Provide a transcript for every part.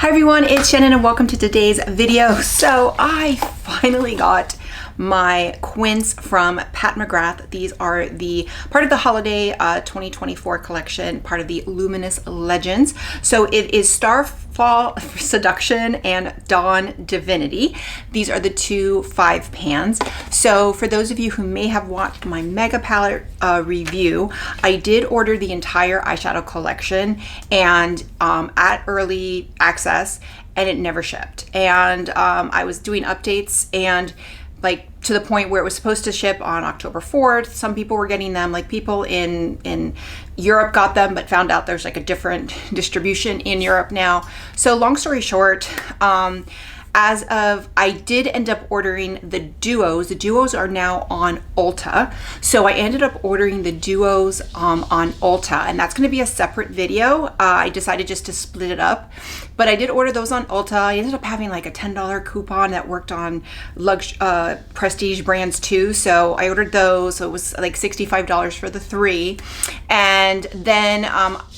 Hi everyone, it's Shannon and welcome to today's video. So I finally got my quints from Pat McGrath. These are the part of the holiday 2024 collection, part of the Luminous Legends. So it is Starfall Seduction and Dawn Divinity. These are the two 5 pans. So for those of you who may have watched my mega palette review, I did order the entire eyeshadow collection and at early access, and it never shipped. And I was doing updates and like to the point where it was supposed to ship on October 4th. Some people were getting them, like people in Europe got them, but found out there's like a different distribution in Europe now. So long story short, as of, I did end up ordering the duos. The duos are now on Ulta. So I ended up ordering the duos on Ulta, and that's gonna be a separate video. I decided just to split it up, but I did order those on Ulta. I ended up having like a $10 coupon that worked on luxe, prestige brands too. So I ordered those. So it was like $65 for the 3. And then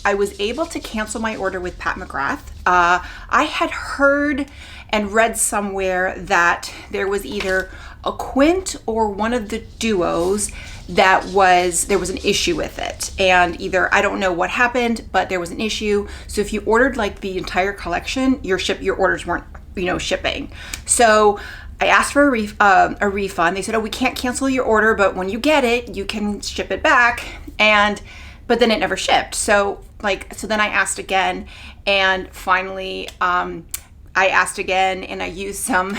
I was able to cancel my order with Pat McGrath. I had heard and read somewhere that there was either a quint or one of the duos that there was an issue with it, and either, I don't know what happened, but there was an issue. So if you ordered like the entire collection, your orders weren't, shipping. So I asked for a refund. They said, oh, we can't cancel your order, but when you get it, you can ship it back. But then it never shipped. So then I asked again, and finally, I asked again, and I used some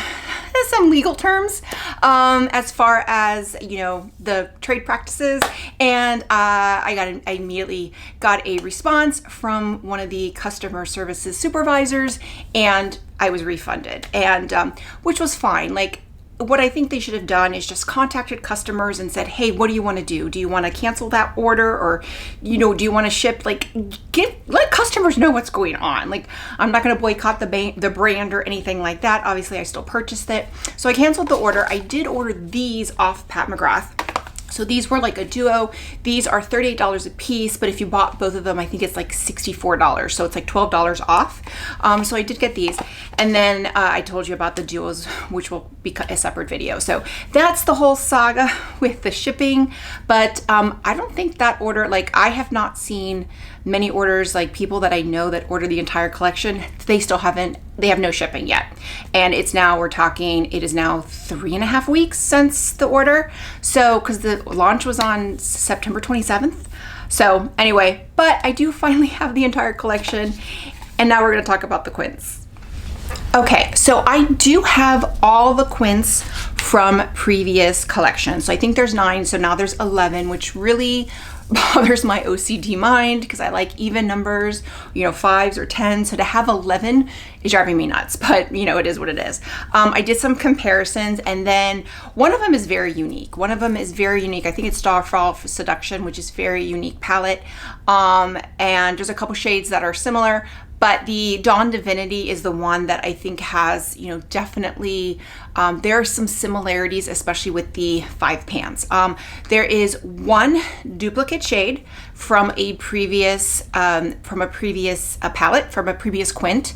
legal terms as far as the trade practices, and I immediately got a response from one of the customer services supervisors, and I was refunded, and which was fine. Like, what I think they should have done is just contacted customers and said, hey, what do you want to do? Do you want to cancel that order, or do you want to ship? Like, let customers know what's going on. Like, I'm not going to boycott the brand or anything like that. Obviously, I still purchased it. So I canceled the order. I did order these off Pat McGrath. So these were like a duo. These are $38 a piece, but if you bought both of them, I think it's like $64. So it's like $12 off. So I did get these. And then I told you about the duos, which will be a separate video. So that's the whole saga with the shipping. But I don't think that order, like, I have not seen many orders, like people that I know that order the entire collection, they have no shipping yet. And it is now 3.5 weeks since the order. So, because the launch was on September 27th. So anyway, but I do finally have the entire collection. And now we're gonna talk about the quints. Okay, so I do have all the quints from previous collections. So I think there's 9, so now there's 11, which really bothers my OCD mind because I like even numbers, 5s or 10s. So to have 11 is driving me nuts, but it is what it is. I did some comparisons, and then one of them is very unique. I think it's Starfall Seduction, which is very unique palette. And there's a couple shades that are similar, but the Dawn Divinity is the one that I think has, definitely, there are some similarities, especially with the 5 pans. There is one duplicate shade from a previous palette, from a previous quint.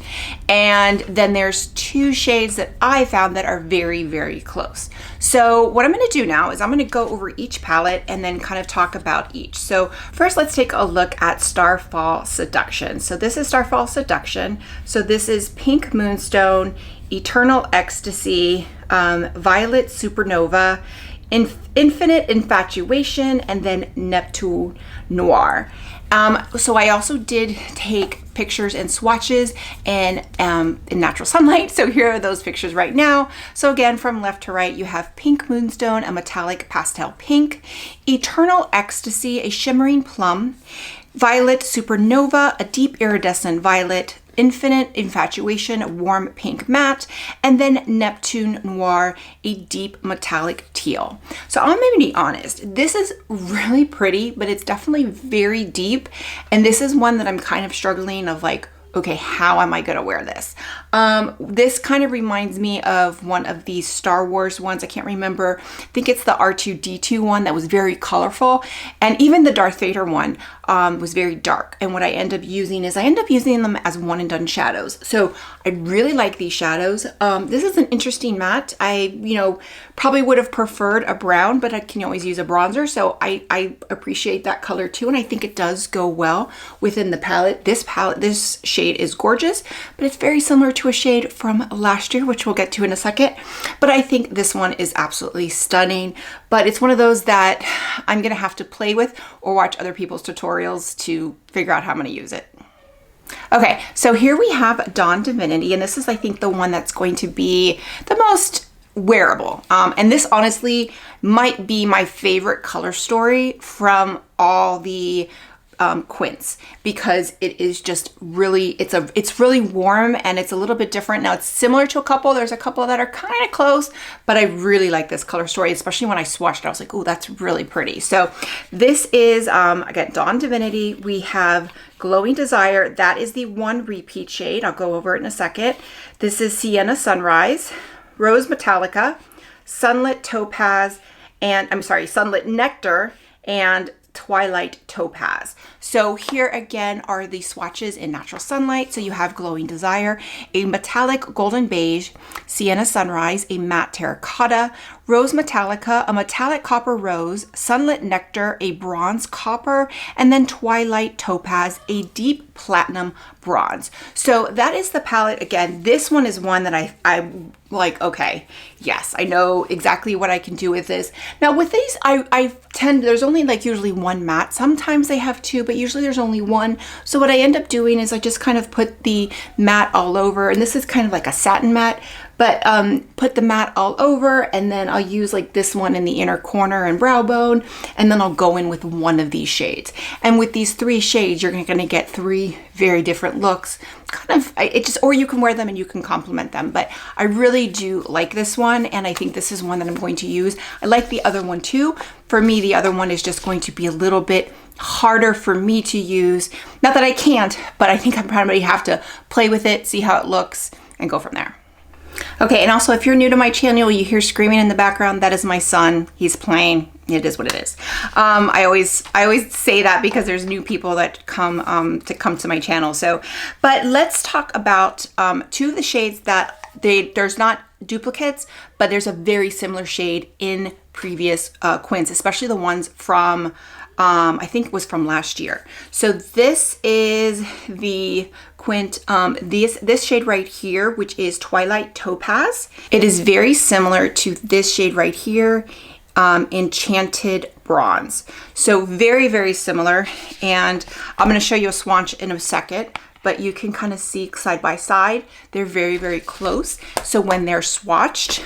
And then there's 2 shades that I found that are very, very close. So what I'm gonna do now is I'm gonna go over each palette and then kind of talk about each. So first, let's take a look at Starfall Seduction. So this is Starfall Seduction. So this is Pink Moonstone, Eternal Ecstasy, Violet Supernova, Infinite Infatuation, and then Neptune Noir. So I also did take pictures and swatches and in natural sunlight. So here are those pictures right now. So again, from left to right, you have Pink Moonstone, a metallic pastel pink, Eternal Ecstasy, a shimmering plum, Violet Supernova, a deep iridescent violet, Infinite Infatuation, a warm pink matte, and then Neptune Noir, a deep metallic teal. So I'm gonna be honest, this is really pretty, but it's definitely very deep. And this is one that I'm kind of struggling of like, okay, how am I gonna wear this? This kind of reminds me of one of these Star Wars ones. I can't remember. I think it's the R2-D2 one that was very colorful. And even the Darth Vader one was very dark. And what I end up using is I end up using them as one and done shadows. So I really like these shadows. This is an interesting matte. I, probably would have preferred a brown, but I can always use a bronzer. So I appreciate that color too. And I think it does go well within the palette. This shade is gorgeous, but it's very similar to a shade from last year, which we'll get to in a second. But I think this one is absolutely stunning, but it's one of those that I'm gonna have to play with or watch other people's tutorials to figure out how I'm gonna use it. Okay, so here we have Dawn Divinity, and this is, I think, the one that's going to be the most wearable. And this honestly might be my favorite color story from all the quints, because it is just really, it's really warm and it's a little bit different. Now it's similar to a couple, there's a couple that are kind of close, but I really like this color story, especially when I swatched it. I was like, oh, that's really pretty. So this is, again, Dawn Divinity. We have Glowing Desire. That is the one repeat shade. I'll go over it in a second. This is Sienna Sunrise, Rose Metallica, Sunlit Topaz, and Sunlit Nectar, and Twilight Topaz. So here again are the swatches in natural sunlight. So you have Glowing Desire, a metallic golden beige, Sienna Sunrise, a matte terracotta, Rose Metallica, a metallic copper rose, Sunlit Nectar, a bronze copper, and then Twilight Topaz, a deep platinum bronze. So that is the palette. Again, this one is one that I'm like, okay, yes, I know exactly what I can do with this. Now with these, there's only like usually one matte. Sometimes they have two, but usually there's only one. So what I end up doing is I just kind of put the matte all over, and this is kind of like a satin matte, but put the matte all over, and then I'll use like this one in the inner corner and brow bone, and then I'll go in with one of these shades. And with these three shades, you're gonna get three very different looks. Or you can wear them and you can complement them. But I really do like this one, and I think this is one that I'm going to use. I like the other one too. For me, the other one is just going to be a little bit harder for me to use. Not that I can't, but I think I probably have to play with it, see how it looks, and go from there. Okay, and also if you're new to my channel, you hear screaming in the background, that is my son. He's playing. It is what it is. I always say that because there's new people that come to my channel. So, but let's talk about two of the shades that there's not duplicates, but there's a very similar shade in previous quints, especially the ones from I think it was from last year. So this is the quint, this shade right here, which is Twilight Topaz. It is very similar to this shade right here, Enchanted Bronze. So very, very similar. And I'm going to show you a swatch in a second, but you can kind of see side by side, they're very, very close. So when they're swatched,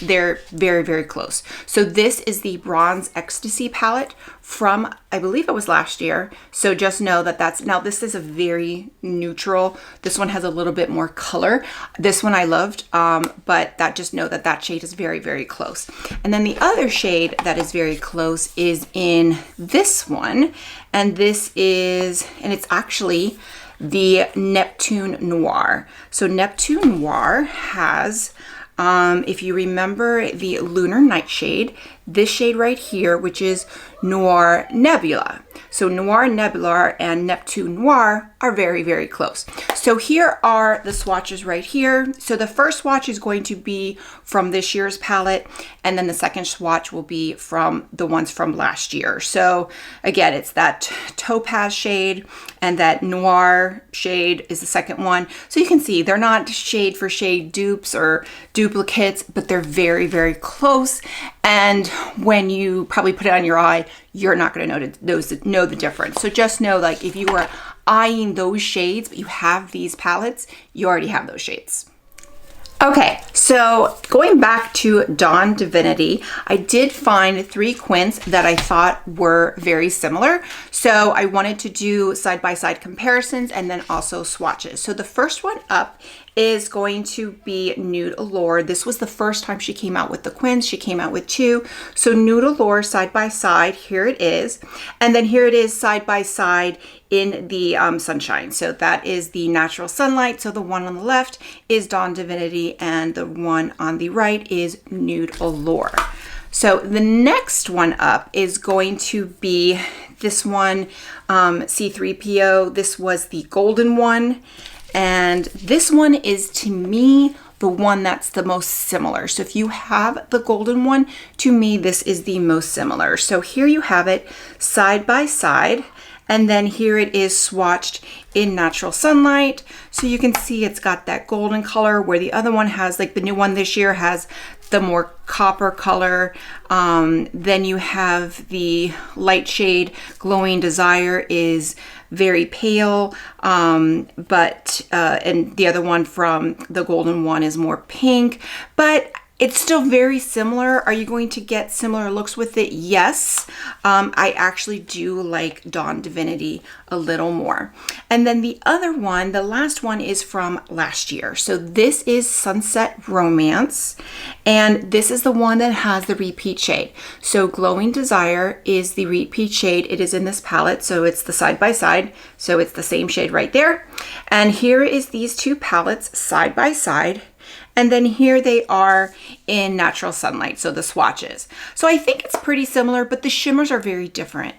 they're very, very close. So this is the Bronze Ecstasy palette from, I believe it was last year. So just know that now this is a very neutral. This one has a little bit more color. This one I loved, but just know that shade is very, very close. And then the other shade that is very close is in this one. And this is, and it's actually the Neptune Noir. So Neptune Noir has, if you remember the Lunar Nightshade, this shade right here, which is Noir Nebula. So Noir Nebula and Neptune Noir are very, very close. So here are the swatches right here. So the first swatch is going to be from this year's palette, and then the second swatch will be from the ones from last year. So again, it's that Topaz shade and that Noir shade is the second one. So you can see they're not shade for shade dupes or duplicates, but they're very, very close. And when you probably put it on your eye, you're not going to know the difference. So just know, like, if you are eyeing those shades, but you have these palettes, you already have those shades. Okay, so going back to Dawn Divinity, I did find three quints that I thought were very similar. So I wanted to do side-by-side comparisons and then also swatches. So the first one up is going to be Nude Allure. This was the first time she came out with the quints. She came out with two. So Nude Allure side by side, here it is. And then here it is side by side in the sunshine. So that is the natural sunlight. So the one on the left is Dawn Divinity and the one on the right is Nude Allure. So the next one up is going to be this one, C3PO. This was the golden one. And this one is, to me, the one that's the most similar. So if you have the golden one, to me, this is the most similar. So here you have it side by side. And then here it is swatched in natural sunlight. So you can see it's got that golden color, where the other one has, like the new one this year has the more copper color. Then you have the light shade Glowing Desire is very pale, and the other one from the golden one is more pink, but it's still very similar. Are you going to get similar looks with it? Yes. I actually do like Dawn Divinity a little more. And then the other one, the last one, is from last year. So this is Sunset Romance, and this is the one that has the repeat shade. So Glowing Desire is the repeat shade. It is in this palette, so it's the side by side. So it's the same shade right there. And here is these two palettes side by side. And then here they are in natural sunlight, so the swatches. So I think it's pretty similar, but the shimmers are very different.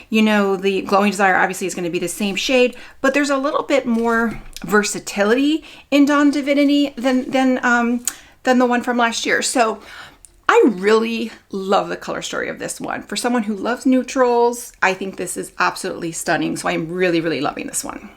You know, the Glowing Desire obviously is going to be the same shade, but there's a little bit more versatility in Dawn Divinity than the one from last year. So I really love the color story of this one. For someone who loves neutrals, I think this is absolutely stunning. So I'm really, really loving this one.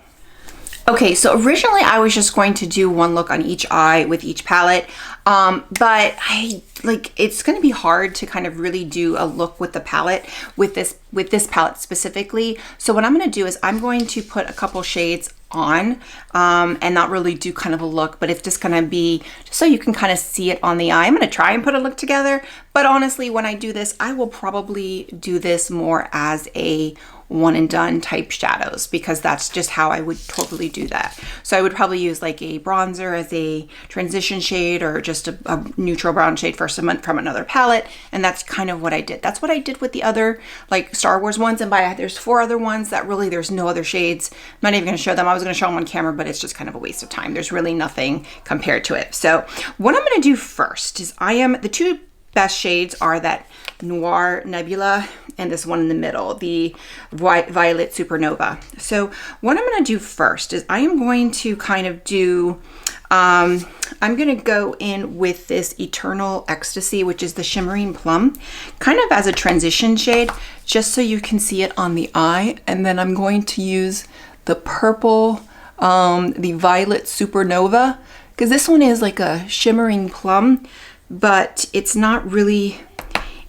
Okay, so originally I was just going to do one look on each eye with each palette, but it's going to be hard to kind of really do a look with the palette, with this palette specifically. So what I'm going to do is I'm going to put a couple shades on and not really do kind of a look, but it's just going to be just so you can kind of see it on the eye. I'm going to try and put a look together, but honestly, when I do this, I will probably do this more as a one and done type shadows, because that's just how I would totally do that. So I would probably use like a bronzer as a transition shade, or just a neutral brown shade for some from another palette, and that's kind of what I did. That's what I did with the other like Star Wars ones, and there's 4 other ones that really there's no other shades. I'm not even going to show them. I was going to show them on camera, but it's just kind of a waste of time. There's really nothing compared to it. So what I'm going to do first is the 2 best shades are that Noir Nebula and this one in the middle, the Violet Supernova. So what I'm going to do first is I am going to kind of do, I'm going to go in with this Eternal Ecstasy, which is the Shimmering Plum, kind of as a transition shade, just so you can see it on the eye. And then I'm going to use the purple, the Violet Supernova, because this one is like a shimmering plum, but it's not really,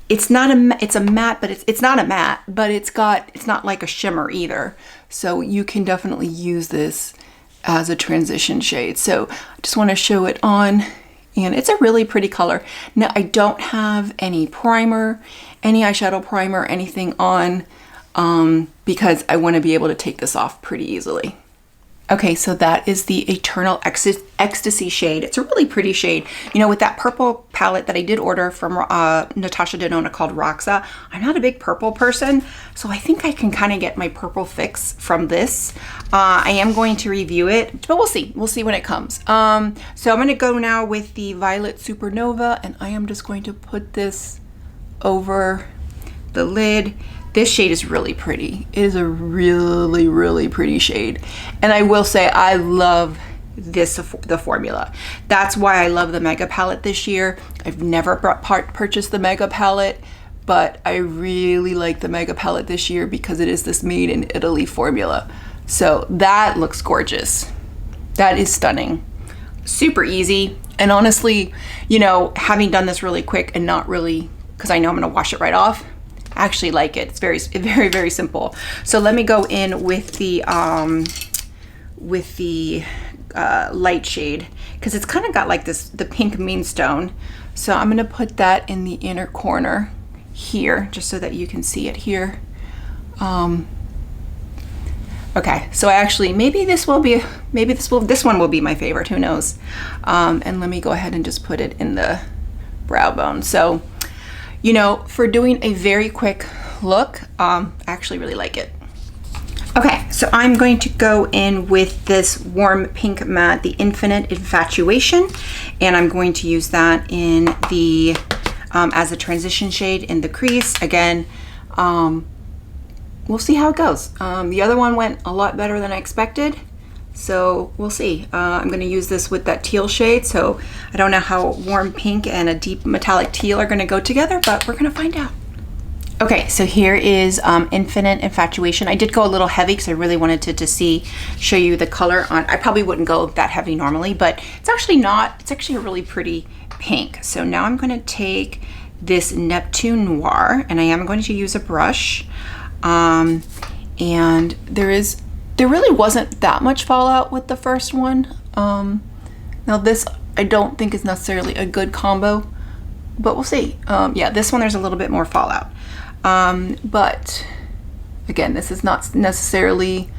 it's a matte, but it's not a matte, but it's not like a shimmer either. So you can definitely use this as a transition shade. So I just want to show it on, and it's a really pretty color. Now I don't have any primer, any eyeshadow primer, anything on, because I want to be able to take this off pretty easily. Okay, so that is the Eternal Ecstasy shade. It's a really pretty shade. You know, with that purple palette that I did order from Natasha Denona called Roxa, I'm not a big purple person, so I think I can kind of get my purple fix from this. I am going to review it, but we'll see. We'll see when it comes. So I'm going to go now with the Violet Supernova, and I am just going to put this over the lid. This shade is really pretty. It is a really, really pretty shade. And I will say I love the formula. That's why I love the Mega Palette this year. I've never purchased the Mega Palette, but I really like the Mega Palette this year because it is this made in Italy formula. So that looks gorgeous. That is stunning. Super easy. And honestly, you know, having done this really quick and not really, because I know I'm gonna wash it right off, I actually like it. It's very, very, very simple. So let me go in with the light shade, because it's kind of got like the pink moonstone. So I'm gonna put that in the inner corner here, just so that you can see it here. Okay, so actually this one will be my favorite. Who knows? And let me go ahead and just put it in the brow bone. So, you know, for doing a very quick look, I actually really like it. Okay, so I'm going to go in with this warm pink matte, the Infinite Infatuation, and I'm going to use that in the as a transition shade in the crease. Again, we'll see how it goes. The other one went a lot better than I expected, so we'll see. I'm going to use this with that teal shade, so I don't know how warm pink and a deep metallic teal are going to go together, but we're going to find out. Okay, so here is Infinite Infatuation. I did go a little heavy because I really wanted to show you the color on. I probably wouldn't go that heavy normally, but it's actually not. It's actually a really pretty pink. So now I'm going to take this Neptune Noir, and I am going to use a brush. And there really wasn't that much fallout with the first one. Now this I don't think is necessarily a good combo, but we'll see. Yeah, this one there's a little bit more fallout. But again, this is not necessarily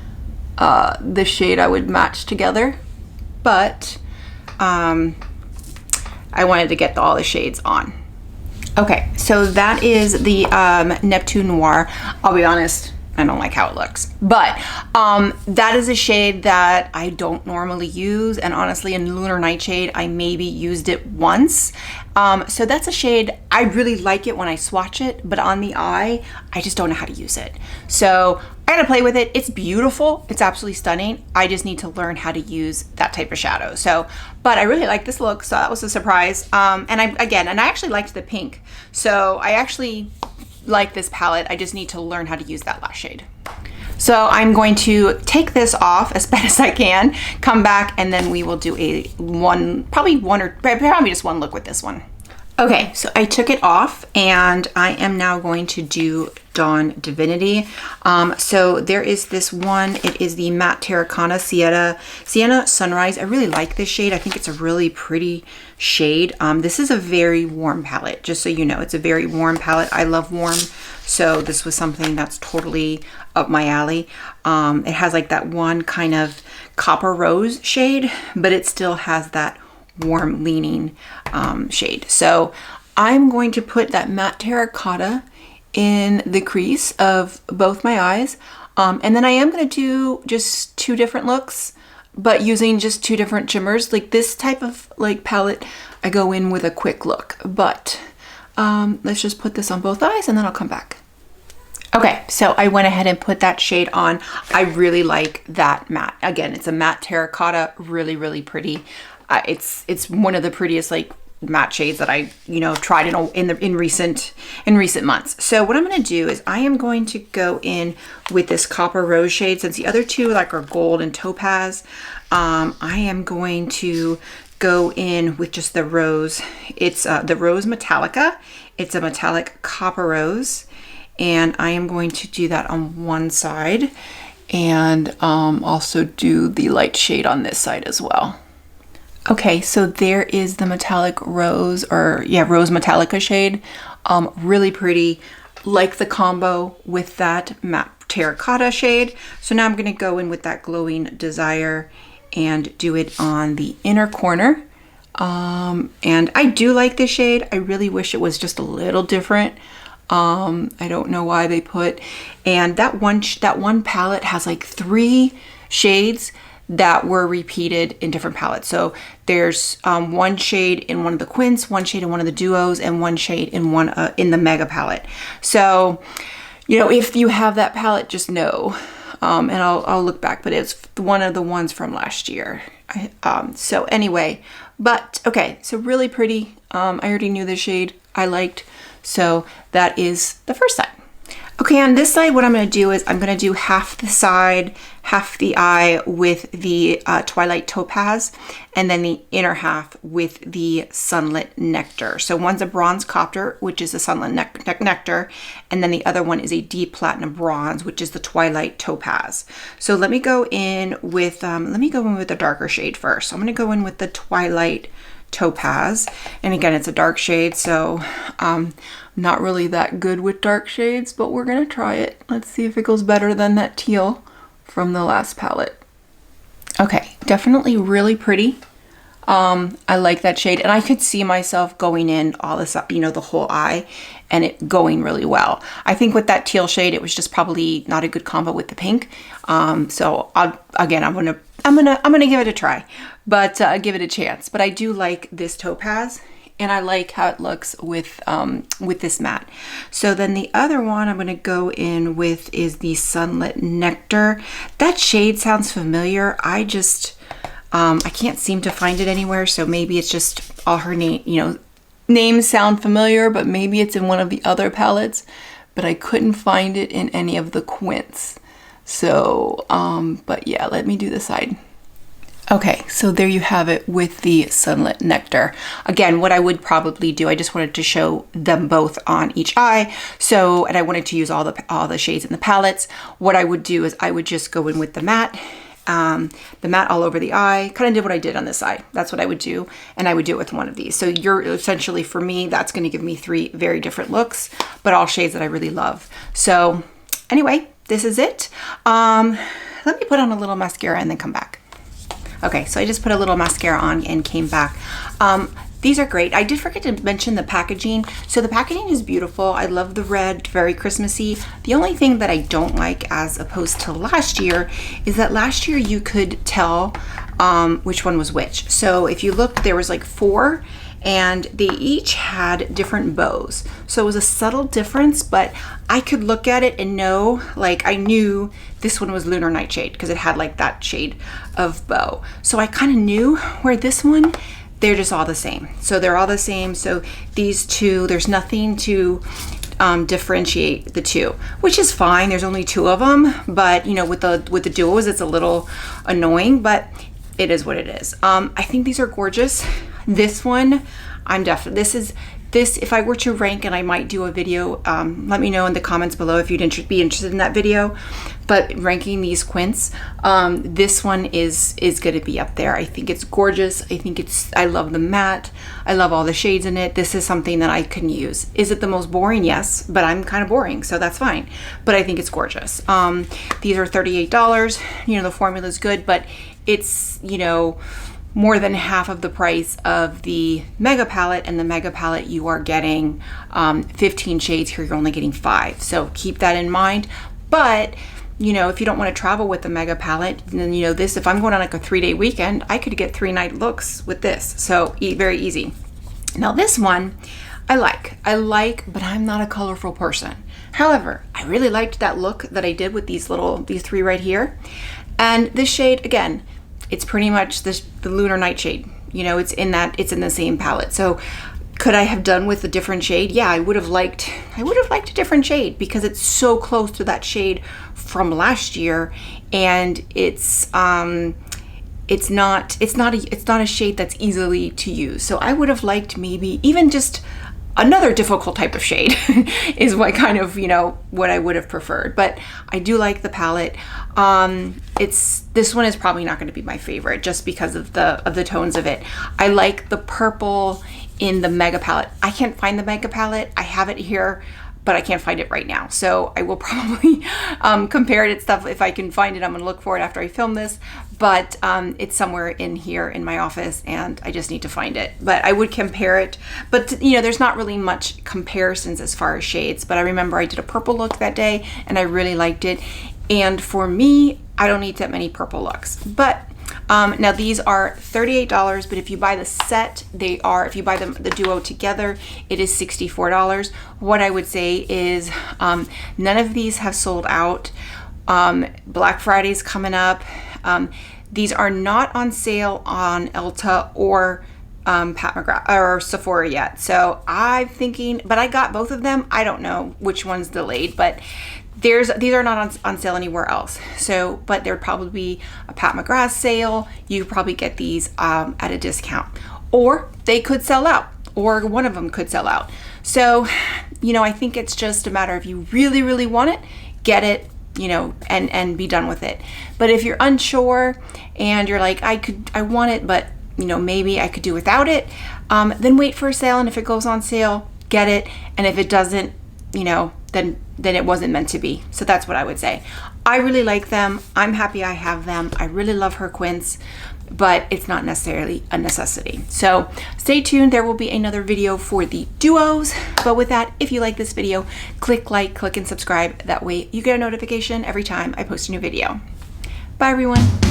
the shade I would match together, but I wanted to get all the shades on. Okay, so that is the Neptune Noir. I'll be honest, I don't like how it looks, but that is a shade that I don't normally use, and honestly in Lunar Nightshade I maybe used it once. So that's a shade, I really like it when I swatch it, but on the eye I just don't know how to use it. So I gotta play with it. It's beautiful, it's absolutely stunning. I just need to learn how to use that type of shadow. So, but I really like this look, so that was a surprise. And I actually liked the pink, so I actually like this palette. I just need to learn how to use that last shade. So I'm going to take this off as best as I can, come back, and then we will do probably just one look with this one. Okay, so I took it off and I am now going to do Dawn Divinity. So there is this one, it is the Matte Terracotta Sienna Sunrise. I really like this shade. I think it's a really pretty shade. This is a very warm palette, just so you know. It's a very warm palette. I love warm, so this was something that's totally up my alley. It has like that one kind of copper rose shade, but it still has that warm leaning shade. So I'm going to put that Matte Terracotta in the crease of both my eyes, and then I am going to do just two different looks, but using just two different shimmers. Like this type of like palette I go in with a quick look, but let's just put this on both eyes and then I'll come back. Okay, so I went ahead and put that shade on. I really like that matte. Again, it's a Matte Terracotta, really, really pretty. It's one of the prettiest like matte shades that I tried in recent months. So what I'm going to do is I am going to go in with this copper rose shade, since the other two like are gold and topaz. I am going to go in with just the rose. It's the Rose Metallica. It's a metallic copper rose, and I am going to do that on one side and also do the light shade on this side as well. Okay, so there is the metallic rose, or yeah, Rose Metallica shade. Really pretty, like the combo with that Matte Terracotta shade. So now I'm gonna go in with that Glowing Desire and do it on the inner corner. And I do like this shade. I really wish it was just a little different. I don't know why they put, and that one palette has like 3 shades that were repeated in different palettes. So there's one shade in one of the quints, one shade in one of the duos, and one shade in one in the mega palette. So, if you have that palette, just know, and I'll look back, but it's one of the ones from last year. So anyway, but okay, so really pretty. I already knew the shade I liked, so that is the first side. Okay, on this side, what I'm going to do is I'm going to do half the side, half the eye with the Twilight Topaz, and then the inner half with the Sunlit Nectar. So one's a Bronze Copper, which is the Sunlit Nectar, and then the other one is a Deep Platinum Bronze, which is the Twilight Topaz. So let me go in with the darker shade first. So I'm going to go in with the Twilight Topaz, and again, it's a dark shade, so not really that good with dark shades, but we're gonna try it. Let's see if it goes better than that teal from the last palette. Okay, definitely really pretty. I like that shade, and I could see myself going in all this up, the whole eye, and it going really well. I think with that teal shade, it was just probably not a good combo with the pink. So I'm gonna give it a try, but give it a chance. But I do like this topaz. and I like how it looks with this matte. So then the other one I'm going to go in with is the Sunlit Nectar. That shade sounds familiar. I just I can't seem to find it anywhere, so maybe it's just all her name, you know, names sound familiar, but maybe it's in one of the other palettes, but I couldn't find it in any of the quints. So but yeah, let me do the side. Okay, so there you have it with the Sunlit Nectar. Again, what I would probably do, I just wanted to show them both on each eye. So, and I wanted to use all the shades in the palettes. What I would do is I would just go in with the matte all over the eye. Kind of did what I did on this eye. That's what I would do, and I would do it with one of these. So you're essentially, for me, that's going to give me 3 very different looks, but all shades that I really love. So anyway, this is it. Let me put on a little mascara and then come back. Okay, so I just put a little mascara on and came back. These are great. I did forget to mention the packaging. So the packaging is beautiful. I love the red, very Christmassy. The only thing that I don't like as opposed to last year is that last year you could tell which one was which. So if you looked, there was like 4 and they each had different bows. So it was a subtle difference, but I could look at it and know, like I knew this one was Lunar Nightshade because it had like that shade of bow. So I kind of knew where this one, they're just all the same. So they're all the same. So these two, there's nothing to differentiate the two, which is fine. There's only 2 of them, but you know, with the duos, it's a little annoying, but it is what it is. I think these are gorgeous. This one, I'm definitely, this, if I were to rank, and I might do a video, let me know in the comments below if you'd be interested in that video, but ranking these quints, this one is going to be up there. I think it's gorgeous. I love the matte. I love all the shades in it. This is something that I can use. Is it the most boring? Yes, but I'm kind of boring, so that's fine. But I think it's gorgeous. These are $38. You know, the formula is good, but it's, you know, more than half of the price of the Mega Palette, and the Mega Palette you are getting 15 shades. Here you're only getting 5, so keep that in mind. But you know, if you don't want to travel with the Mega Palette, then you know this, if I'm going on like a 3-day weekend, I could get 3-night looks with this, so very easy. Now this one I like, but I'm not a colorful person. However, I really liked that look that I did with these 3 right here. And this shade, again, it's pretty much the Lunar Nightshade. You know, it's in the same palette. So could I have done with a different shade? Yeah, I would have liked a different shade because it's so close to that shade from last year, and it's not a shade that's easily to use. So I would have liked maybe even just another difficult type of shade is what kind of, you know, what I would have preferred. But I do like the palette. This one is probably not going to be my favorite just because of the tones of it. I like the purple in the Mega Palette. I can't find the Mega Palette. I have it here, but I can't find it right now. So I will probably compare it and stuff. If I can find it, I'm gonna look for it after I film this, but it's somewhere in here in my office and I just need to find it. But I would compare it, but you know, there's not really much comparisons as far as shades, but I remember I did a purple look that day and I really liked it. And for me, I don't need that many purple looks. But now these are $38, but if you buy the set, if you buy the duo together, it is $64. What I would say is none of these have sold out. Black Friday's coming up. These are not on sale on Ulta or Pat McGrath or Sephora yet. So I'm thinking, but I got both of them. I don't know which one's delayed, but these are not on sale anywhere else. So, but there'd probably be a Pat McGrath sale. You could probably get these at a discount, or they could sell out, or one of them could sell out. So, you know, I think it's just a matter of you really, really want it, get it, you know, and be done with it. But if you're unsure and you're like, I want it, but you know, maybe I could do without it, then wait for a sale. And if it goes on sale, get it. And if it doesn't, you know, then it wasn't meant to be. So that's what I would say. I really like them. I'm happy I have them. I really love her quints, but it's not necessarily a necessity. So stay tuned. There will be another video for the duos. But with that, if you like this video, click like, click and subscribe. That way you get a notification every time I post a new video. Bye everyone.